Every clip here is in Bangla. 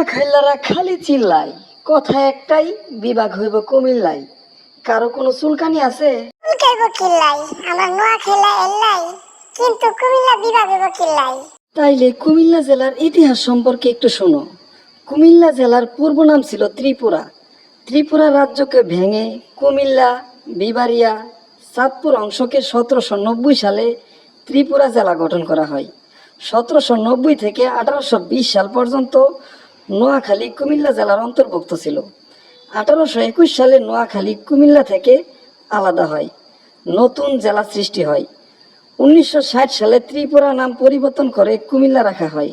নোয়াখাইলারা খালি চিল্লায়, কথা একটাই, বিভাগ হইব কুমিল্লায়। কারো কোনো চুলকানি আছে? চুলকাইব কিল্লাই, আমরা নোয়াখাইলা এল্লাই, কিন্তু কুমিল্লা বিভাগ হইব কিল্লাই। তাইলে কুমিল্লা জেলার ইতিহাস সম্পর্কে একটু শোনো। কুমিল্লা জেলার পূর্ব নাম ছিল ত্রিপুরা। ত্রিপুরা রাজ্যকে ভেঙে কুমিল্লা, বিবারিয়া, চাঁদপুর অংশকে 1790 সালে ত্রিপুরা জেলা গঠন করা হয়। 1790 থেকে 1820 সাল পর্যন্ত নোয়াখালী কুমিল্লা জেলার অন্তর্ভুক্ত ছিল। 1821 সালে নোয়াখালী কুমিল্লা থেকে আলাদা হয়, নতুন জেলা সৃষ্টি হয়। 1960 সালে ত্রিপুরা নাম পরিবর্তন করে কুমিল্লা রাখা হয়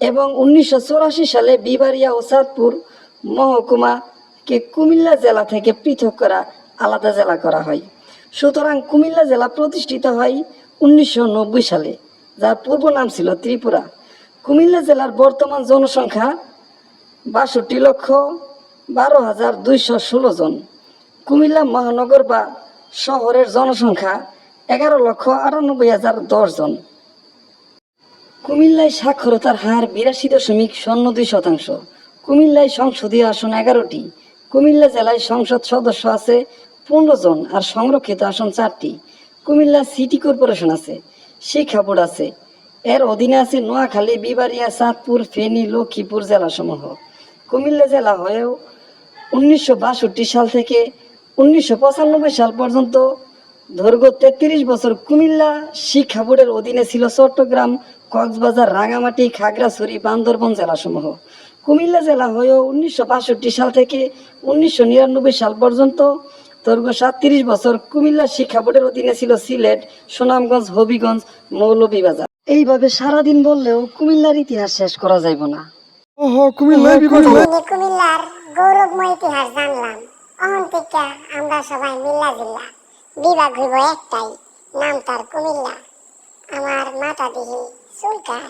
এবং 1984 সালে বিবারিয়া ও চাঁদপুর মহকুমাকে কুমিল্লা জেলা থেকে পৃথক করা আলাদা জেলা করা হয়। সুতরাং কুমিল্লা জেলা প্রতিষ্ঠিত হয় 1990 সালে, যার পূর্ব নাম ছিল ত্রিপুরা। কুমিল্লা জেলার বর্তমান জনসংখ্যা 62,12,216 জন। কুমিল্লা মহানগর বা শহরের জনসংখ্যা 11,98,010 জন। কুমিল্লায় সাক্ষরতার হার 82.02%। কুমিল্লায় সংসদীয় আসন 11টি। কুমিল্লা জেলায় সংসদ সদস্য আছে 15 জন আর সংরক্ষিত আসন 4টি। কুমিল্লা সিটি কর্পোরেশন আছে, শিক্ষা বোর্ড আছে। এর অধীনে আছে নোয়াখালী, বিবারিয়া, চাঁদপুর, ফেনী, লক্ষ্মীপুর জেলাসমূহ। কুমিল্লা জেলা হয়েও 1962 সাল থেকে 1995 সাল পর্যন্ত দৈর্ঘ্য 33 বছর কুমিল্লা শিক্ষা বোর্ডের অধীনে ছিল চট্টগ্রাম, কক্সবাজার, রাঙামাটি, খাগড়াছড়ি, বান্দরবান জেলাসমূহ। কুমিল্লা জেলা হয়েও 1962 সাল থেকে 1999 সাল পর্যন্ত দৈর্ঘ্য 37 বছর কুমিল্লা শিক্ষা বোর্ডের অধীনে ছিল সিলেট, সুনামগঞ্জ, হবিগঞ্জ, মৌলভীবাজার। এইভাবে সারাদিন বললেও কুমিল্লার ইতিহাস শেষ করা যাইব না। কুমিল্লার গৌরবময় ইতিহাস জানলাম। অহন থেকে আমরা সবাই মিল্লা জিল্লা, বিভাগ হইব একটাই, নাম তার কুমিল্লা। আমার মাথা দিহি চুলকায়।